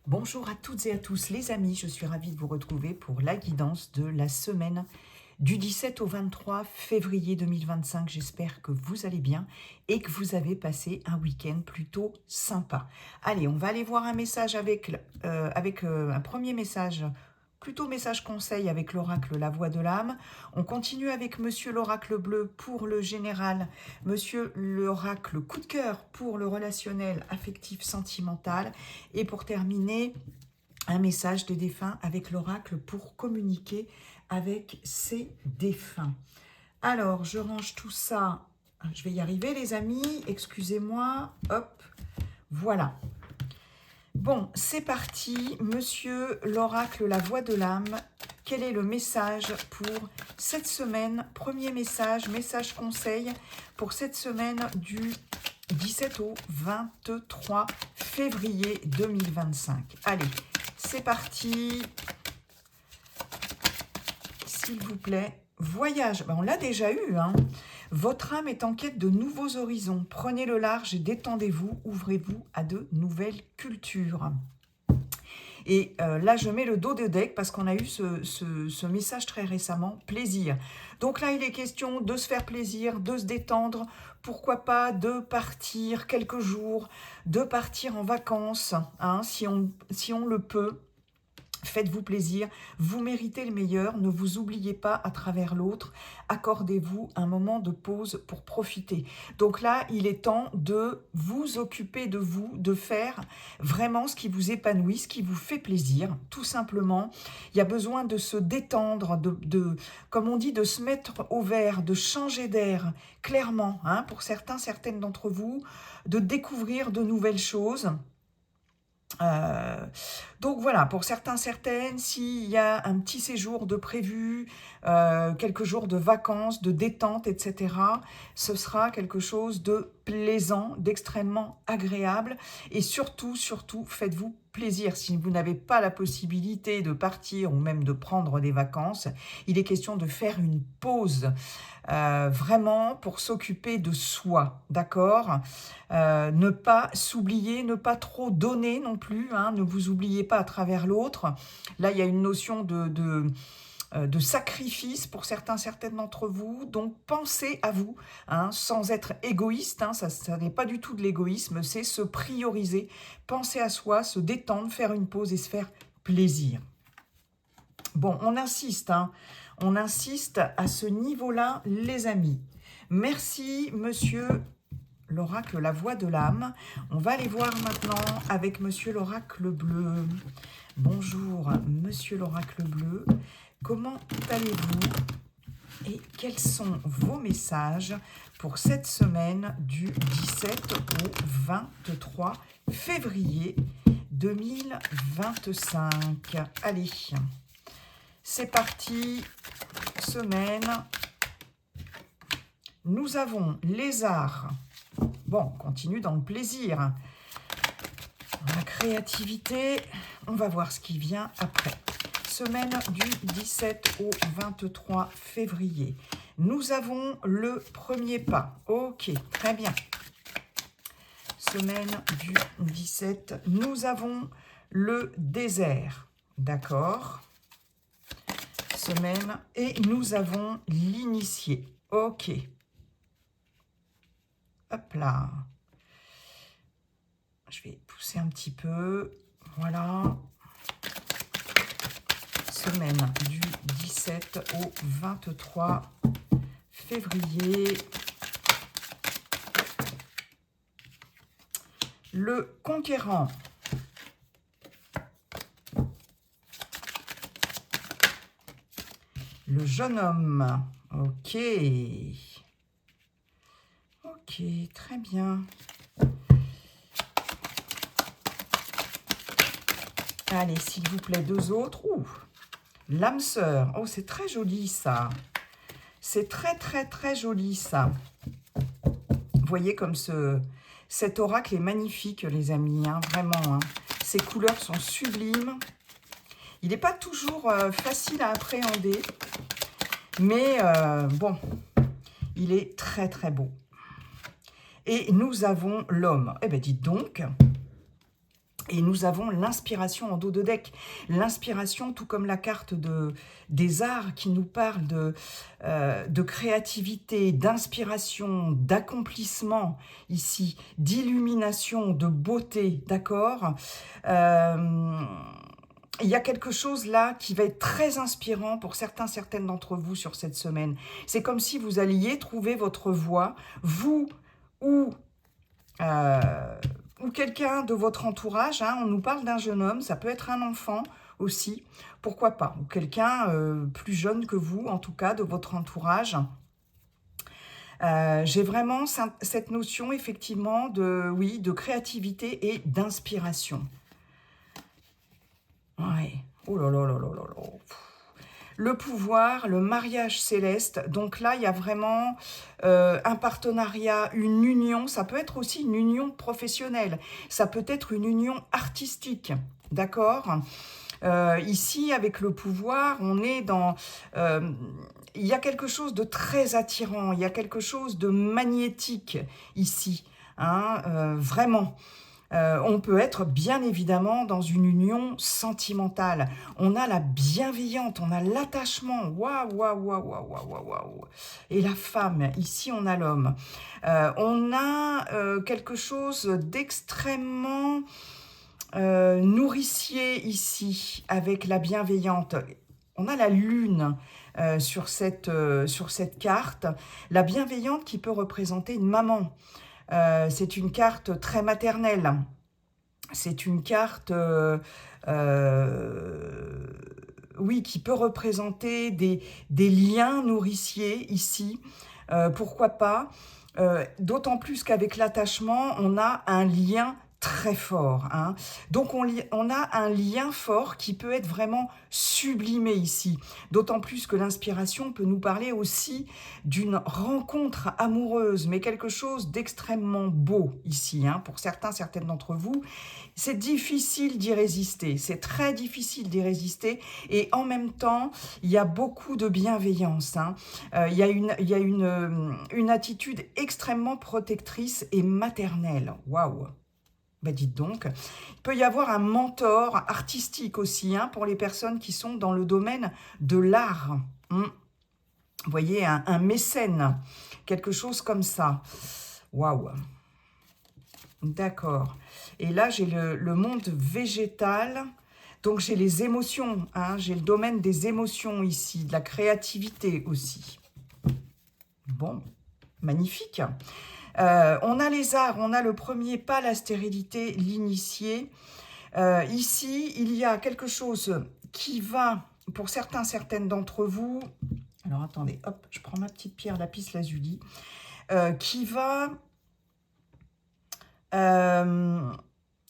Bonjour à toutes et à tous les amis, je suis ravie de vous retrouver pour la guidance de la semaine du 17 au 23 février 2025. J'espère que vous allez bien et que vous avez passé un week-end plutôt sympa. Allez, on va aller voir un message avec un premier message, plutôt message conseil avec l'oracle La Voix de l'âme. On continue avec Monsieur l'oracle bleu pour le général, Monsieur l'oracle coup de cœur pour le relationnel affectif sentimental. Et pour terminer, un message des défunts avec l'oracle pour communiquer avec ses défunts. Alors, je range tout ça. Je vais y arriver, les amis. Excusez-moi. Hop. Voilà. Bon, c'est parti. Monsieur l'oracle La Voix de l'âme. Quel est le message pour cette semaine? Premier message, message conseil pour cette semaine du 17 au 23 février 2025. Allez, c'est parti. S'il vous plaît, voyage. Ben, on l'a déjà eu, hein. Votre âme est en quête de nouveaux horizons. Prenez le large et détendez-vous. Ouvrez-vous à de nouvelles cultures. Et là, je mets le dos de deck parce qu'on a eu ce message très récemment, plaisir. Donc là, il est question de se faire plaisir, de se détendre, pourquoi pas de partir quelques jours, de partir en vacances, hein, si on le peut. Faites-vous plaisir, vous méritez le meilleur, ne vous oubliez pas à travers l'autre, accordez-vous un moment de pause pour profiter. Donc là, il est temps de vous occuper de vous, de faire vraiment ce qui vous épanouit, ce qui vous fait plaisir, tout simplement. Il y a besoin de se détendre, comme on dit, de se mettre au vert, de changer d'air, clairement, hein, pour certains, certaines d'entre vous, de découvrir de nouvelles choses. Donc voilà, pour certains, certaines, s'il y a un petit séjour de prévu, quelques jours de vacances, de détente, etc., ce sera quelque chose de plaisant, d'extrêmement agréable. Et surtout, faites-vous plaisir. Si vous n'avez pas la possibilité de partir ou même de prendre des vacances, il est question de faire une pause, vraiment pour s'occuper de soi, d'accord ? Ne pas s'oublier, ne pas trop donner non plus, hein, ne vous oubliez pas à travers l'autre. Là, il y a une notion de sacrifice pour certains, certaines d'entre vous, donc pensez à vous, hein, sans être égoïste, hein, ça n'est pas du tout de l'égoïsme, c'est se prioriser, penser à soi, se détendre, faire une pause et se faire plaisir. Bon, on insiste à ce niveau-là, les amis. Merci, monsieur l'oracle La Voix de l'âme. On va aller voir maintenant avec monsieur l'oracle bleu. Bonjour, monsieur l'oracle bleu. Comment allez-vous et quels sont vos messages pour cette semaine du 17 au 23 février 2025? Allez, c'est parti. Semaine. Nous avons lézard. Bon, on continue dans le plaisir. La créativité, on va voir ce qui vient après. Semaine du 17 au 23 février. Nous avons le premier pas. Ok, très bien. Semaine du 17, nous avons le désert. D'accord. Semaine, et nous avons l'initié. Ok. Hop là. Je vais pousser un petit peu. Voilà. Semaine du 17 au 23 février. Le conquérant. Le jeune homme. Ok. Ok, très bien. Allez, s'il vous plaît, deux autres. Ouh, l'âme sœur. Oh, c'est très joli, ça. C'est très, très, très joli, ça. Vous voyez comme cet oracle est magnifique, les amis, hein, vraiment. Hein. Ces couleurs sont sublimes. Il n'est pas toujours facile à appréhender, mais bon, il est très, très beau. Et nous avons l'homme. Eh bien, dites donc, Et nous avons l'inspiration en dos de deck. L'inspiration, tout comme la carte des arts qui nous parle de créativité, d'inspiration, d'accomplissement ici, d'illumination, de beauté, d'accord. Il y a quelque chose là qui va être très inspirant pour certaines d'entre vous sur cette semaine. C'est comme si vous alliez trouver votre voie, vous ou euh, ou quelqu'un de votre entourage, hein, on nous parle d'un jeune homme, ça peut être un enfant aussi, pourquoi pas, ou quelqu'un plus jeune que vous, en tout cas, de votre entourage. J'ai vraiment cette notion, effectivement, oui, de créativité et d'inspiration. Ouais. Oh là là là là là là. Le pouvoir, le mariage céleste. Donc là, il y a vraiment un partenariat, une union. Ça peut être aussi une union professionnelle. Ça peut être une union artistique. D'accord. Ici, avec le pouvoir, on est dans... il y a quelque chose de très attirant. Il y a quelque chose de magnétique ici. Hein, vraiment. On peut être bien évidemment dans une union sentimentale. On a la bienveillante, on a l'attachement. Waouh, waouh, waouh, waouh, waouh, waouh. Et la femme, ici on a l'homme. On a quelque chose d'extrêmement nourricier ici avec la bienveillante. On a la lune sur cette carte. La bienveillante qui peut représenter une maman. C'est une carte très maternelle. C'est une carte, oui, qui peut représenter des liens nourriciers ici. Pourquoi pas. D'autant plus qu'avec l'attachement, on a un lien très fort. Hein. Donc on a un lien fort qui peut être vraiment sublimé ici. D'autant plus que l'inspiration peut nous parler aussi d'une rencontre amoureuse, mais quelque chose d'extrêmement beau ici. Hein, pour certaines d'entre vous, c'est difficile d'y résister. C'est très difficile d'y résister. Et en même temps, il y a beaucoup de bienveillance. Hein. Il y a une attitude extrêmement protectrice et maternelle. Waouh! Ben dites donc, il peut y avoir un mentor artistique aussi, hein, pour les personnes qui sont dans le domaine de l'art. Vous voyez, un mécène, quelque chose comme ça. Waouh! D'accord. Et là, j'ai le monde végétal. Donc, j'ai les émotions. Hein, j'ai le domaine des émotions ici, de la créativité aussi. Bon, magnifique. On a les arts, on a le premier pas, la stérilité, l'initié. Ici, il y a quelque chose qui va, pour certaines d'entre vous, alors attendez, hop, je prends ma petite pierre lapis lazuli, qui va,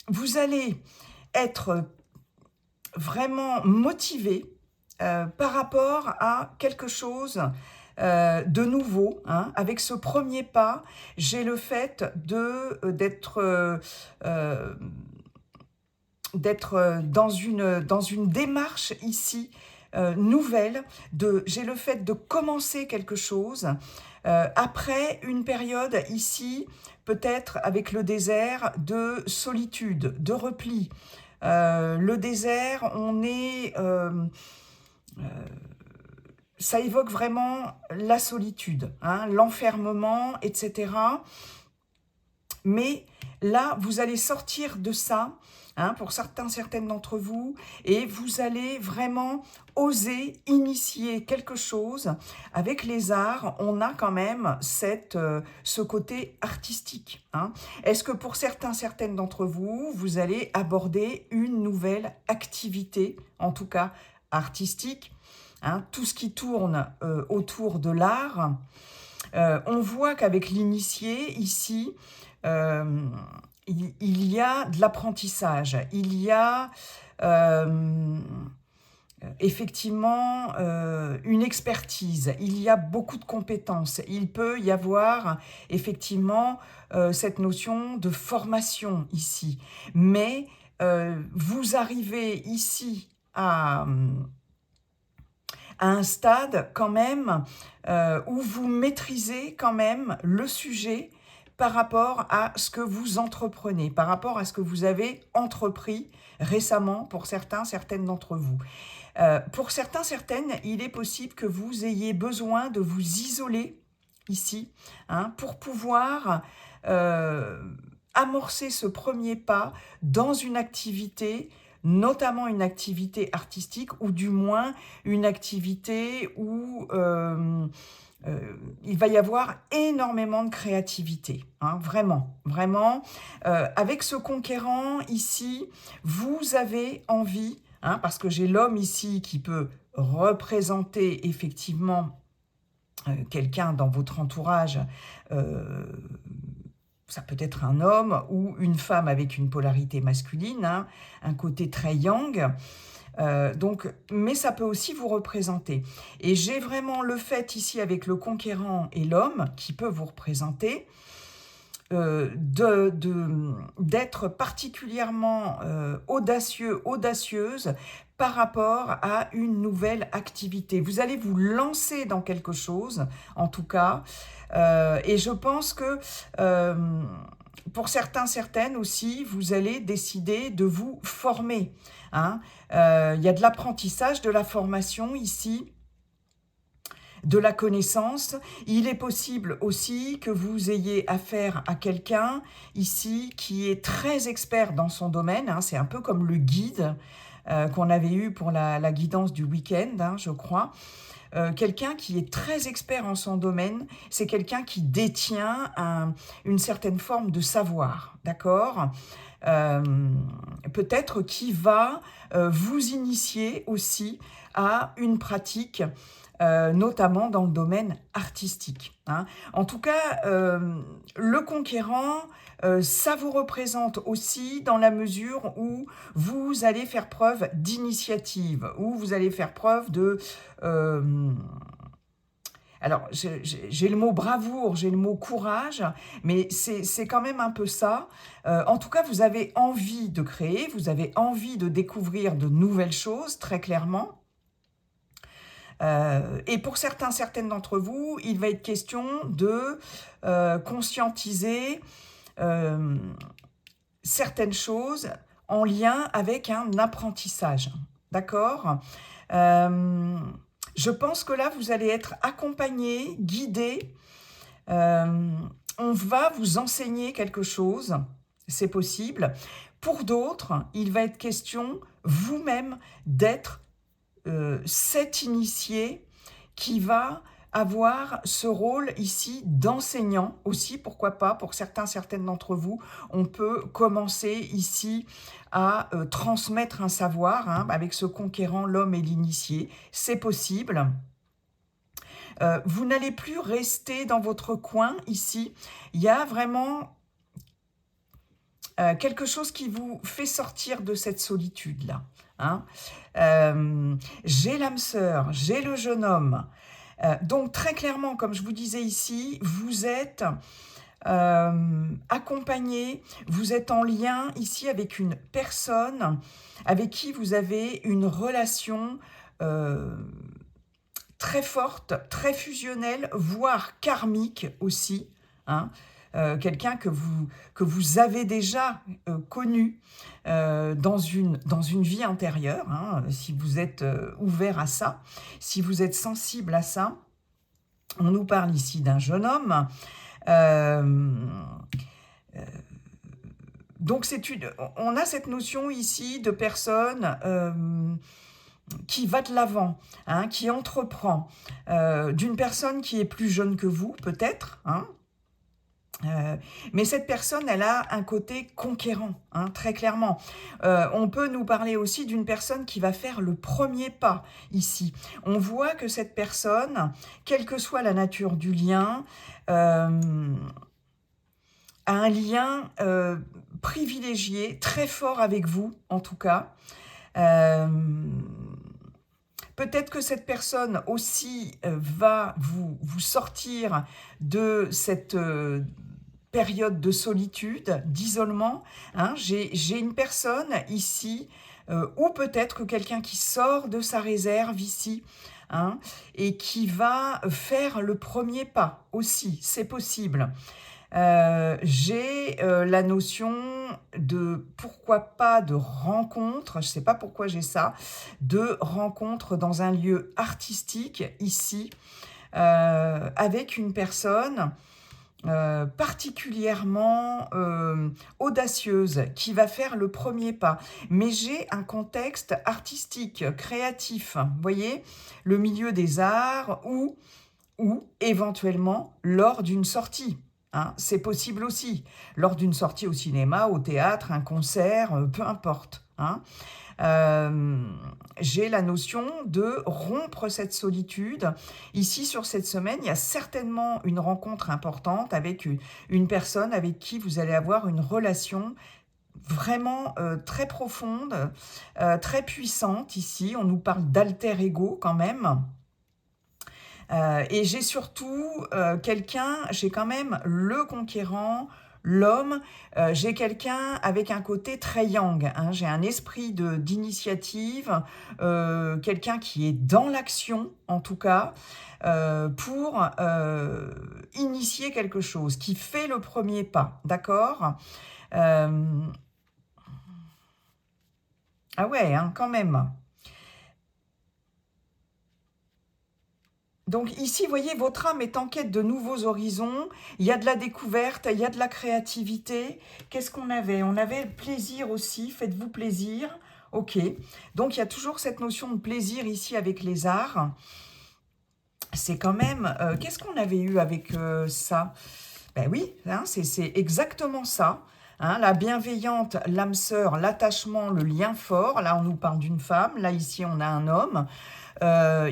vous allez être vraiment motivé par rapport à quelque chose de nouveau. Hein. Avec ce premier pas, j'ai le fait d'être dans une démarche ici nouvelle. J'ai le fait de commencer quelque chose après une période ici, peut-être avec le désert, de solitude, de repli. Le désert, ça évoque vraiment la solitude, hein, l'enfermement, etc. Mais là, vous allez sortir de ça, hein, pour certaines d'entre vous, et vous allez vraiment oser initier quelque chose. Avec les arts, on a quand même ce côté artistique. Hein. Est-ce que pour certaines d'entre vous, vous allez aborder une nouvelle activité, en tout cas artistique, hein, tout ce qui tourne autour de l'art. On voit qu'avec l'initié, ici, il y a de l'apprentissage, il y a effectivement une expertise, il y a beaucoup de compétences, il peut y avoir effectivement cette notion de formation ici, mais vous arrivez ici à un stade quand même où vous maîtrisez quand même le sujet par rapport à ce que vous entreprenez, par rapport à ce que vous avez entrepris récemment pour certains, certaines d'entre vous. Pour certains, certaines, il est possible que vous ayez besoin de vous isoler ici, hein, pour pouvoir amorcer ce premier pas dans une activité, notamment une activité artistique, ou du moins une activité où il va y avoir énormément de créativité, hein, vraiment, vraiment. Avec ce conquérant ici, vous avez envie, hein, parce que j'ai l'homme ici qui peut représenter effectivement quelqu'un dans votre entourage, ça peut être un homme ou une femme avec une polarité masculine, hein, un côté très yang, mais ça peut aussi vous représenter. Et j'ai vraiment le fait ici avec le conquérant et l'homme qui peut vous représenter, d'être particulièrement audacieux, audacieuse par rapport à une nouvelle activité. Vous allez vous lancer dans quelque chose, en tout cas, et je pense que pour certains, certaines aussi, vous allez décider de vous former, hein. Il y a de l'apprentissage, de la formation ici, de la connaissance. Il est possible aussi que vous ayez affaire à quelqu'un ici qui est très expert dans son domaine, hein. C'est un peu comme le guide qu'on avait eu pour la guidance du week-end, hein, je crois. Quelqu'un qui est très expert en son domaine, c'est quelqu'un qui détient une certaine forme de savoir, d'accord? Peut-être qui va vous initier aussi à une pratique, notamment dans le domaine artistique, hein. En tout cas, le conquérant, ça vous représente aussi dans la mesure où vous allez faire preuve d'initiative, où vous allez faire preuve de... alors, j'ai le mot bravoure, j'ai le mot courage, mais c'est quand même un peu ça. En tout cas, vous avez envie de créer, vous avez envie de découvrir de nouvelles choses, très clairement. Et pour certains, certaines d'entre vous, il va être question de conscientiser certaines choses en lien avec un apprentissage. D'accord? Je pense que là, vous allez être accompagné, guidé. On va vous enseigner quelque chose, c'est possible. Pour d'autres, il va être question vous-même d'être cet initié qui va avoir ce rôle ici d'enseignant aussi, pourquoi pas, pour certains, certaines d'entre vous, on peut commencer ici à transmettre un savoir, hein, avec ce conquérant, l'homme et l'initié, c'est possible. Vous n'allez plus rester dans votre coin ici, il y a vraiment quelque chose qui vous fait sortir de cette solitude-là, hein. J'ai l'âme sœur, j'ai le jeune homme. Donc très clairement, comme je vous disais ici, vous êtes accompagné, vous êtes en lien ici avec une personne avec qui vous avez une relation très forte, très fusionnelle, voire karmique aussi, hein. Quelqu'un que vous avez déjà connu dans une vie antérieure, hein, si vous êtes ouvert à ça, si vous êtes sensible à ça. On nous parle ici d'un jeune homme. Donc on a cette notion ici de personne qui va de l'avant, hein, qui entreprend, d'une personne qui est plus jeune que vous, peut-être, hein. Mais cette personne, elle a un côté conquérant, hein, très clairement. On peut nous parler aussi d'une personne qui va faire le premier pas ici. On voit que cette personne, quelle que soit la nature du lien, a un lien privilégié, très fort avec vous, en tout cas. Peut-être que cette personne aussi va vous sortir de cette période de solitude, d'isolement, hein. J'ai une personne ici, ou peut-être que quelqu'un qui sort de sa réserve ici, hein, et qui va faire le premier pas aussi, c'est possible. J'ai la notion de, pourquoi pas, de rencontre, je ne sais pas pourquoi j'ai ça, de rencontre dans un lieu artistique, ici, avec une personne particulièrement audacieuse, qui va faire le premier pas. Mais j'ai un contexte artistique, créatif, vous voyez, le milieu des arts ou éventuellement lors d'une sortie. Hein, c'est possible aussi, lors d'une sortie au cinéma, au théâtre, un concert, peu importe. Hein. J'ai la notion de rompre cette solitude. Ici, sur cette semaine, il y a certainement une rencontre importante avec une personne avec qui vous allez avoir une relation vraiment très profonde, très puissante. Ici, on nous parle d'alter ego quand même. Et j'ai surtout j'ai quand même le conquérant, l'homme, j'ai quelqu'un avec un côté très yang, hein, j'ai un esprit d'initiative, quelqu'un qui est dans l'action en tout cas, pour initier quelque chose, qui fait le premier pas, d'accord. Ah ouais, hein, quand même. Donc ici, vous voyez, votre âme est en quête de nouveaux horizons, il y a de la découverte, il y a de la créativité. Qu'est-ce qu'on avait? On avait le plaisir aussi, faites-vous plaisir. Ok, donc il y a toujours cette notion de plaisir ici avec les arts. C'est quand même... qu'est-ce qu'on avait eu avec ça? Ben oui, hein, c'est exactement ça. Hein, la bienveillante, l'âme sœur, l'attachement, le lien fort. Là, on nous parle d'une femme. Là, ici, on a un homme.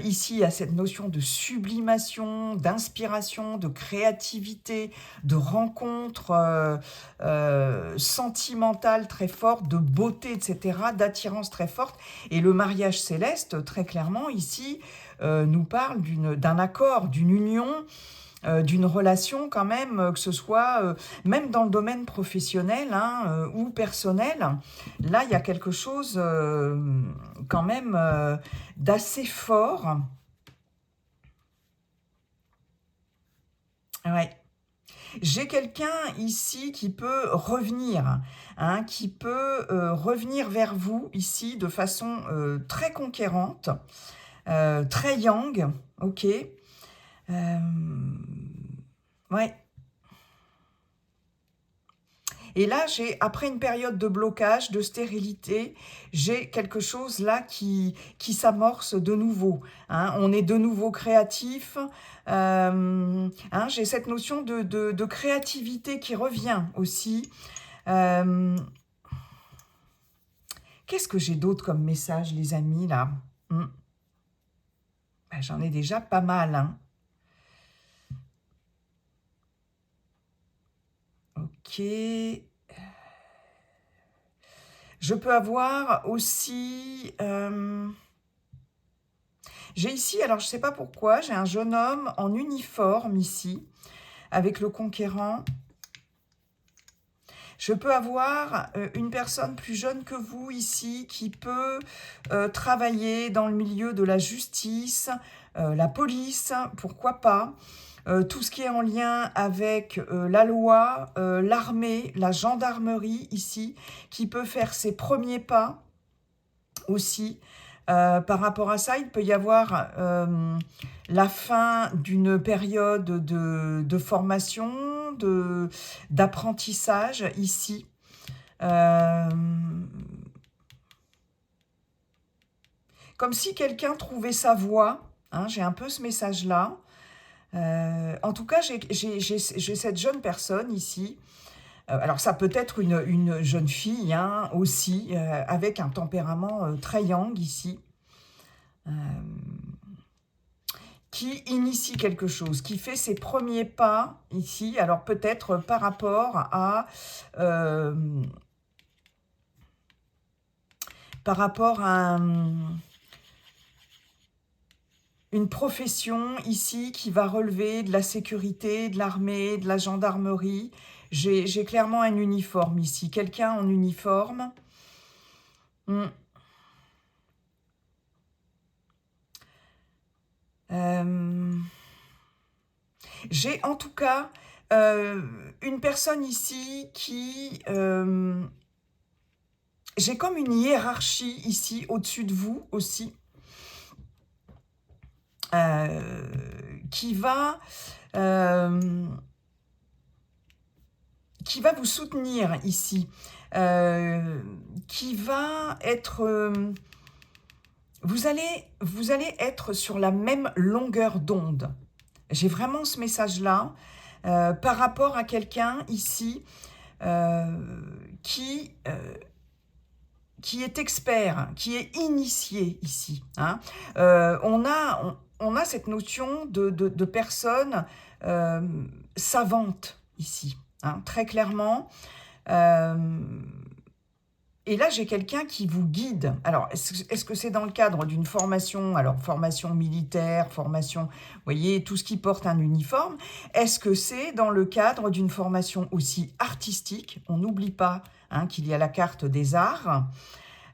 Ici, il y a cette notion de sublimation, d'inspiration, de créativité, de rencontre sentimentale très forte, de beauté, etc., d'attirance très forte. Et le mariage céleste, très clairement, ici, nous parle d'un accord, d'une union, d'une relation quand même, que ce soit même dans le domaine professionnel, hein, ou personnel. Là, il y a quelque chose quand même d'assez fort. Ouais. J'ai quelqu'un ici qui peut revenir, hein, qui peut revenir vers vous ici de façon très conquérante, très yang, ok. Ouais. Et là, après une période de blocage, de stérilité, j'ai quelque chose là qui s'amorce de nouveau. Hein. On est de nouveau créatif. Hein, j'ai cette notion de créativité qui revient aussi. Euh, Qu'est-ce que j'ai d'autre comme message, les amis, là? Ben, j'en ai déjà pas mal. Hein. Ok. Je peux avoir aussi... j'ai ici, alors je ne sais pas pourquoi, j'ai un jeune homme en uniforme ici, avec le conquérant. Je peux avoir une personne plus jeune que vous ici qui peut travailler dans le milieu de la justice, la police, pourquoi pas. Tout ce qui est en lien avec la loi, l'armée, la gendarmerie ici, qui peut faire ses premiers pas aussi. Par rapport à ça, il peut y avoir la fin d'une période de formation, d'apprentissage ici. Comme si quelqu'un trouvait sa voie. Hein, j'ai un peu ce message-là. En tout cas, j'ai cette jeune personne ici. Alors ça peut être une jeune fille hein, aussi, avec un tempérament très yang ici. Qui initie quelque chose, qui fait ses premiers pas ici, alors peut-être par rapport à une profession ici qui va relever de la sécurité, de l'armée, de la gendarmerie. J'ai clairement un uniforme ici, quelqu'un en uniforme. J'ai en tout cas une personne ici qui... j'ai comme une hiérarchie ici, au-dessus de vous aussi, qui va vous soutenir ici, qui va être... vous allez être sur la même longueur d'onde. J'ai vraiment ce message-là par rapport à quelqu'un ici qui est expert, qui est initié ici. Hein. On a cette notion de personne savante ici, hein, très clairement. Et là, j'ai quelqu'un qui vous guide. Alors, est-ce que c'est dans le cadre d'une formation, alors formation militaire, formation, vous voyez, tout ce qui porte un uniforme. Est-ce que c'est dans le cadre d'une formation aussi artistique? On n'oublie pas hein, qu'il y a la carte des arts.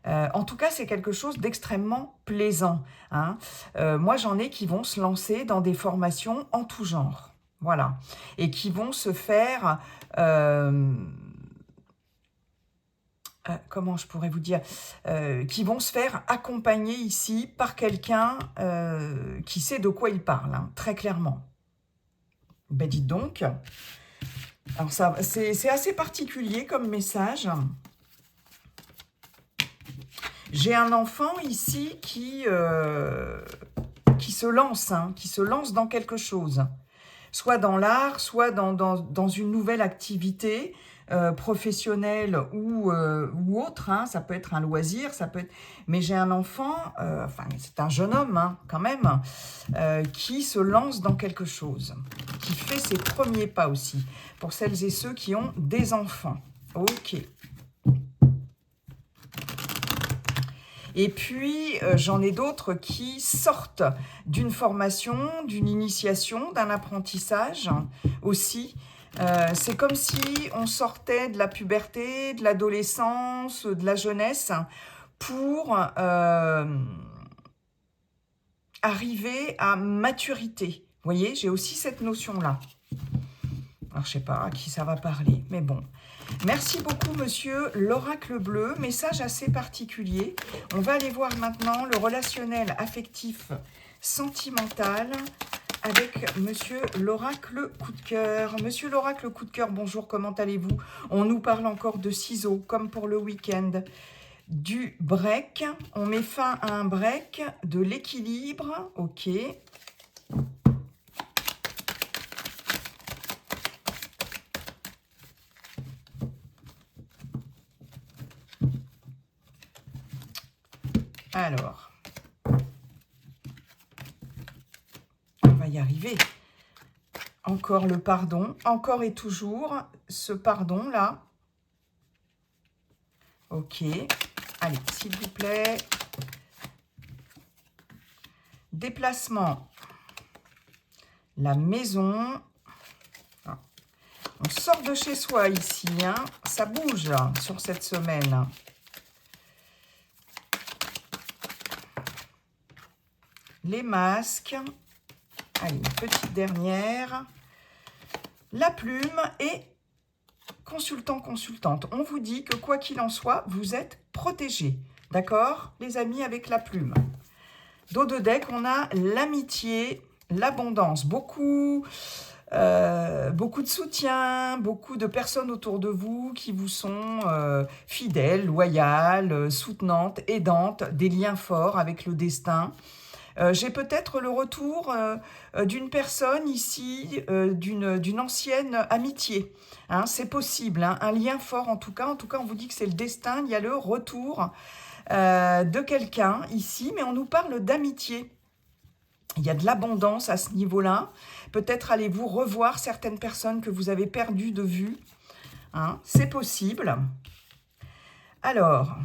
En tout cas, c'est quelque chose d'extrêmement plaisant. Hein. Moi, j'en ai qui vont se lancer dans des formations en tout genre. Voilà. Et qui vont se faire... comment je pourrais vous dire, qui vont se faire accompagner ici par quelqu'un qui sait de quoi il parle, hein, très clairement. Ben dites donc, alors ça, c'est assez particulier comme message. J'ai un enfant ici qui se lance, hein, qui se lance dans quelque chose, soit dans l'art, soit dans une nouvelle activité, professionnel ou autre, hein, ça peut être un loisir, ça peut être... Mais j'ai un enfant, enfin c'est un jeune homme hein, quand même, qui se lance dans quelque chose, qui fait ses premiers pas aussi, pour celles et ceux qui ont des enfants. Ok. Et puis, j'en ai d'autres qui sortent d'une formation, d'une initiation, d'un apprentissage aussi. C'est comme si on sortait de la puberté, de l'adolescence, de la jeunesse pour arriver à maturité. Vous voyez, j'ai aussi cette notion-là. Alors, je ne sais pas à qui ça va parler, mais bon. Merci beaucoup, monsieur l'oracle bleu. Message assez particulier. On va aller voir maintenant le relationnel affectif sentimental avec monsieur l'oracle coup de cœur. Monsieur l'oracle coup de cœur, bonjour, comment allez-vous? On nous parle encore de ciseaux, comme pour le week-end. Du break, on met fin à un break, de l'équilibre, ok. Alors, on va y arriver. Encore le pardon, encore et toujours ce pardon-là. Ok, allez, s'il vous plaît. Déplacement, la maison. On sort de chez soi ici, hein. Ça bouge là, sur cette semaine. Les masques. Allez, une petite dernière. La plume et consultant, consultante. On vous dit que quoi qu'il en soit, vous êtes protégés. D'accord, les amis, avec la plume. Dos de deck, on a l'amitié, l'abondance. Beaucoup de soutien, beaucoup de personnes autour de vous qui vous sont fidèles, loyales, soutenantes, aidantes, des liens forts avec le destin. J'ai peut-être le retour d'une personne ici, d'une ancienne amitié. Hein, c'est possible, hein, un lien fort en tout cas. En tout cas, on vous dit que c'est le destin. Il y a le retour de quelqu'un ici, mais on nous parle d'amitié. Il y a de l'abondance à ce niveau-là. Peut-être allez-vous revoir certaines personnes que vous avez perdues de vue. Hein, c'est possible. Alors...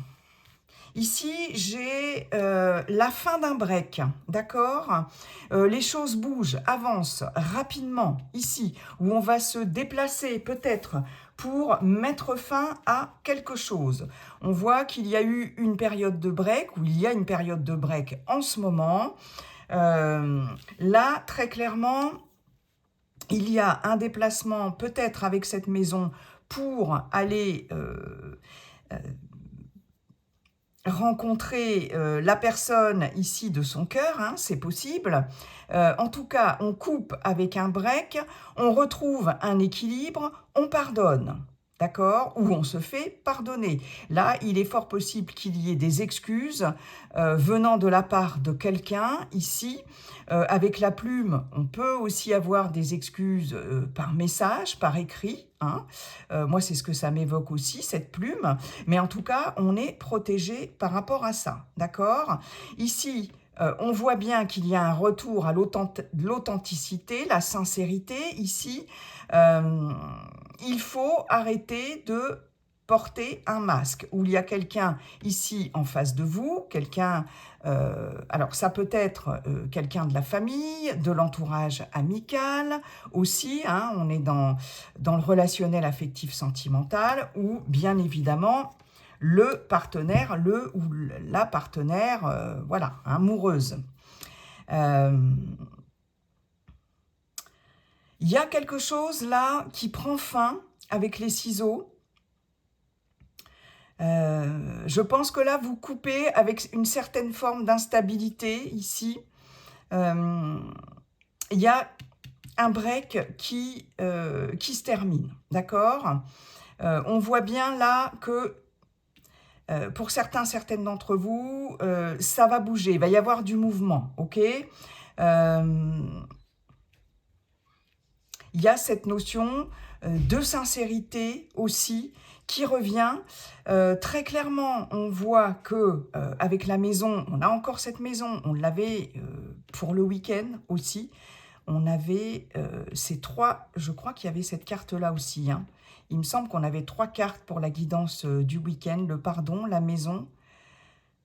Ici, j'ai la fin d'un break, d'accord? Les choses bougent, avancent rapidement, ici, où on va se déplacer peut-être pour mettre fin à quelque chose. On voit qu'il y a eu une période de break, ou il y a une période de break en ce moment. Là, très clairement... il y a un déplacement peut-être avec cette maison pour aller rencontrer la personne ici de son cœur, hein, c'est possible. En tout cas, on coupe avec un break, on retrouve un équilibre, on pardonne. D'accord? Ou on se fait pardonner. Là, il est fort possible qu'il y ait des excuses venant de la part de quelqu'un ici. Avec la plume, on peut aussi avoir des excuses par message, par écrit. Hein. Moi, c'est ce que ça m'évoque aussi, cette plume. Mais en tout cas, on est protégé par rapport à ça. D'accord? Ici, on voit bien qu'il y a un retour à l'authenticité, la sincérité. Ici, il faut arrêter de porter un masque, où il y a quelqu'un ici en face de vous, quelqu'un, alors ça peut être quelqu'un de la famille, de l'entourage amical aussi, hein, on est dans le relationnel affectif sentimental, ou bien évidemment le partenaire, le ou la partenaire, voilà, amoureuse. Il y a quelque chose là qui prend fin avec les ciseaux. Je pense que là, vous coupez avec une certaine forme d'instabilité ici. Il y a un break qui se termine, d'accord? On voit bien là que pour certaines d'entre vous, ça va bouger, il va y avoir du mouvement, ok? Il y a cette notion de sincérité aussi qui revient. Très clairement, on voit que avec la maison, on a encore cette maison, on l'avait pour le week-end aussi. On avait ces trois, je crois qu'il y avait cette carte-là aussi. Hein. Il me semble qu'on avait 3 cartes pour la guidance du week-end, le pardon, la maison.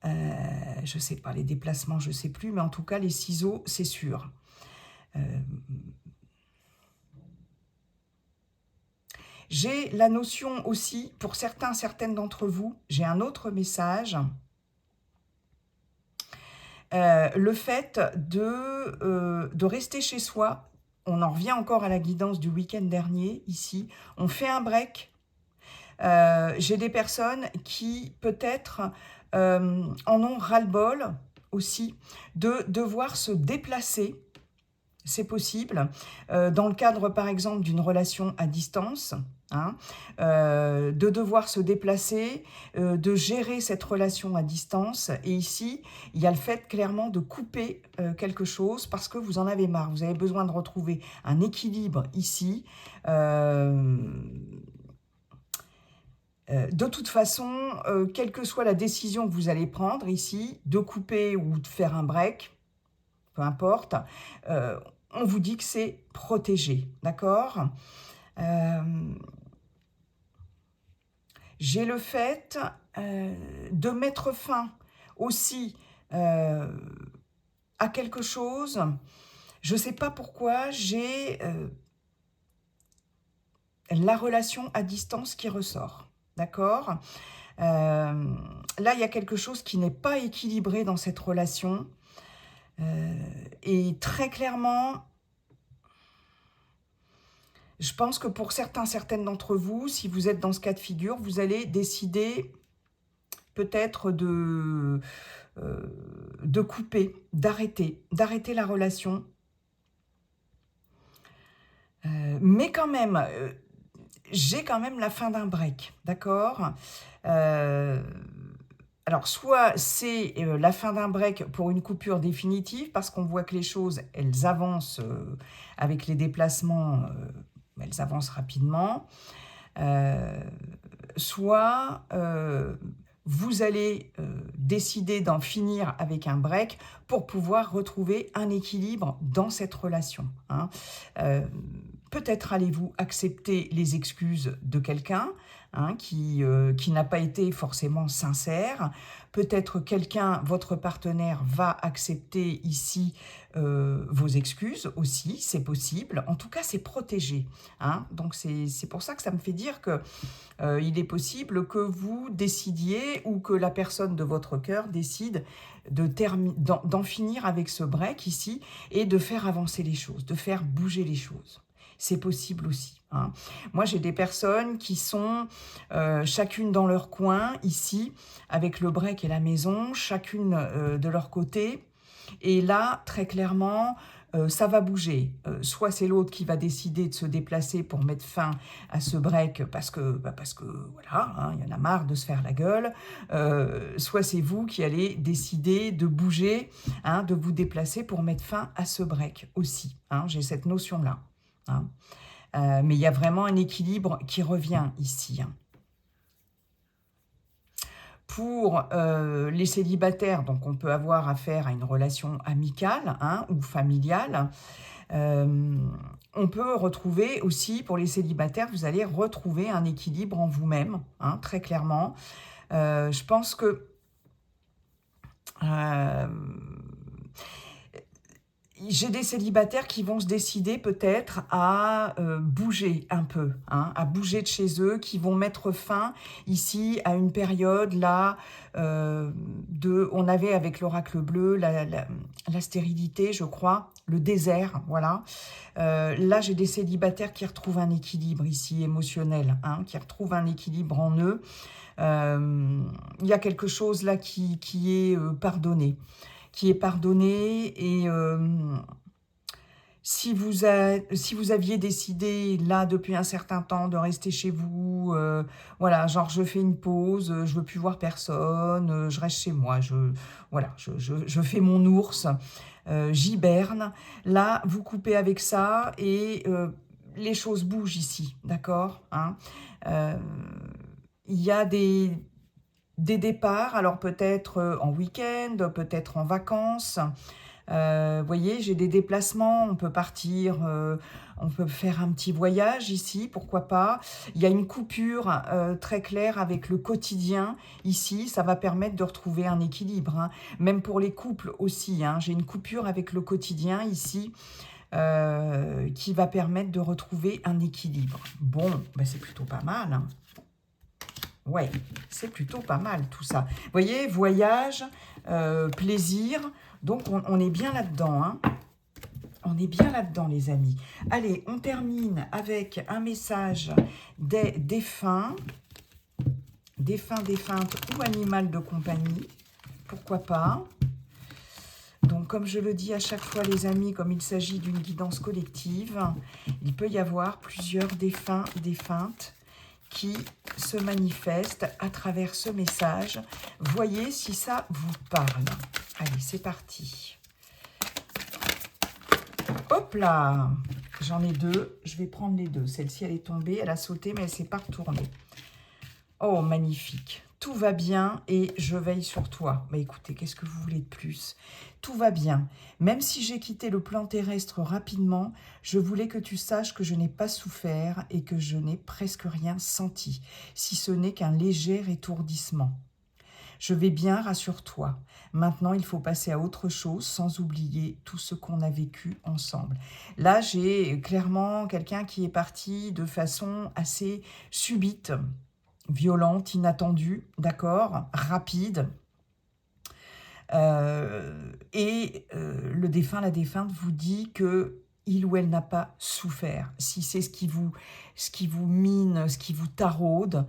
Je ne sais pas, les déplacements, je ne sais plus, mais en tout cas, les ciseaux, c'est sûr. J'ai la notion aussi, pour certaines d'entre vous, j'ai un autre message. Le fait de rester chez soi, on en revient encore à la guidance du week-end dernier, ici, on fait un break. J'ai des personnes qui, peut-être, en ont ras-le-bol aussi, de devoir se déplacer. C'est possible, dans le cadre par exemple d'une relation à distance, hein, de devoir se déplacer, de gérer cette relation à distance. Et ici, il y a le fait clairement de couper quelque chose parce que vous en avez marre. Vous avez besoin de retrouver un équilibre ici. De toute façon, quelle que soit la décision que vous allez prendre ici, de couper ou de faire un break, peu importe, on vous dit que c'est protégé, d'accord? J'ai le fait de mettre fin aussi à quelque chose. Je ne sais pas pourquoi, j'ai la relation à distance qui ressort, d'accord? Là, il y a quelque chose qui n'est pas équilibré dans cette relation. Et très clairement, je pense que pour certaines d'entre vous, si vous êtes dans ce cas de figure, vous allez décider peut-être de couper, d'arrêter la relation. Mais quand même, j'ai quand même la fin d'un break, d'accord? Alors, soit c'est la fin d'un break pour une coupure définitive, parce qu'on voit que les choses, elles avancent avec les déplacements, elles avancent rapidement. Soit vous allez décider d'en finir avec un break pour pouvoir retrouver un équilibre dans cette relation. Hein. Peut-être allez-vous accepter les excuses de quelqu'un, hein, qui n'a pas été forcément sincère. Peut-être quelqu'un, votre partenaire, va accepter ici vos excuses aussi, c'est possible. En tout cas, c'est protégé. Hein. Donc, c'est pour ça que ça me fait dire que il est possible que vous décidiez ou que la personne de votre cœur décide d'en finir avec ce break ici et de faire avancer les choses, de faire bouger les choses. c'est possible aussi, hein. Moi, j'ai des personnes qui sont chacune dans leur coin, ici, avec le break et la maison, chacune de leur côté. Et là, très clairement, ça va bouger. Soit c'est l'autre qui va décider de se déplacer pour mettre fin à ce break parce que voilà, hein, il y en a marre de se faire la gueule. Soit c'est vous qui allez décider de bouger, hein, de vous déplacer pour mettre fin à ce break aussi, hein. J'ai cette notion-là, hein. Mais il y a vraiment un équilibre qui revient ici, hein. Pour les célibataires, donc on peut avoir affaire à une relation amicale, hein, ou familiale. On peut retrouver aussi, pour les célibataires, vous allez retrouver un équilibre en vous-même, hein, très clairement. Je pense que euh, j'ai des célibataires qui vont se décider peut-être à bouger un peu, hein, à bouger de chez eux, qui vont mettre fin ici à une période là on avait avec l'oracle bleu la stérilité, je crois, le désert, voilà. Là, j'ai des célibataires qui retrouvent un équilibre ici émotionnel, hein, qui retrouvent un équilibre en eux. Il y a quelque chose là qui est pardonné. Et si vous aviez décidé là depuis un certain temps de rester chez vous, voilà, genre je fais une pause, je veux plus voir personne, je reste chez moi, voilà, je fais mon ours, j'hiberne. Là, vous coupez avec ça et les choses bougent ici, d'accord, hein. Euh, Il y a des départs, alors peut-être en week-end, peut-être en vacances. Vous voyez, j'ai des déplacements, on peut partir, on peut faire un petit voyage ici, pourquoi pas. Il y a une coupure très claire avec le quotidien ici, ça va permettre de retrouver un équilibre, hein. Même pour les couples aussi, hein, j'ai une coupure avec le quotidien ici qui va permettre de retrouver un équilibre. Bon, ben c'est plutôt pas mal, hein. Ouais, c'est plutôt pas mal tout ça. Vous voyez, voyage, plaisir, donc on est bien là-dedans, hein. On est bien là-dedans, les amis. Allez, on termine avec un message des défunts, défuntes ou animal de compagnie, pourquoi pas. Donc, comme je le dis à chaque fois, les amis, comme il s'agit d'une guidance collective, il peut y avoir plusieurs défunts, défuntes qui se manifestent à travers ce message. Voyez si ça vous parle. Allez, c'est parti. Hop là, j'en ai deux. Je vais prendre les deux. Celle-ci, elle est tombée, elle a sauté, mais elle ne s'est pas retournée. Oh, magnifique. Tout va bien et je veille sur toi. Bah écoutez, qu'est-ce que vous voulez de plus? Tout va bien. Même si j'ai quitté le plan terrestre rapidement, je voulais que tu saches que je n'ai pas souffert et que je n'ai presque rien senti, si ce n'est qu'un léger étourdissement. Je vais bien, rassure-toi. Maintenant, il faut passer à autre chose sans oublier tout ce qu'on a vécu ensemble. Là, j'ai clairement quelqu'un qui est parti de façon assez subite, violente, inattendue, d'accord, rapide. Le défunt, la défunte vous dit que il ou elle n'a pas souffert. Si c'est ce qui vous mine, ce qui vous taraude,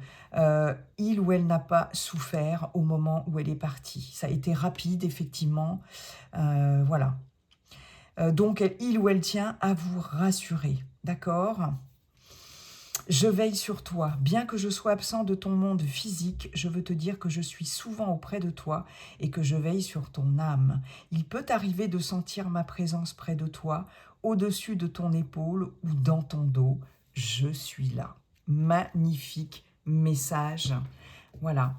il ou elle n'a pas souffert au moment où elle est partie. Ça a été rapide, effectivement. Voilà. Donc, il ou elle tient à vous rassurer. D'accord ? Je veille sur toi. Bien que je sois absent de ton monde physique, je veux te dire que je suis souvent auprès de toi et que je veille sur ton âme. Il peut arriver de sentir ma présence près de toi, au-dessus de ton épaule ou dans ton dos. Je suis là. Magnifique message. Voilà.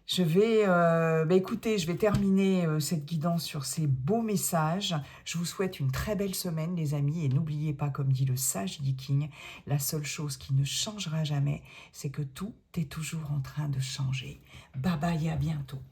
Je vais, écoutez, je vais terminer cette guidance sur ces beaux messages. Je vous souhaite une très belle semaine, les amis. Et n'oubliez pas, comme dit le sage Viking, la seule chose qui ne changera jamais, c'est que tout est toujours en train de changer. Bye bye et à bientôt.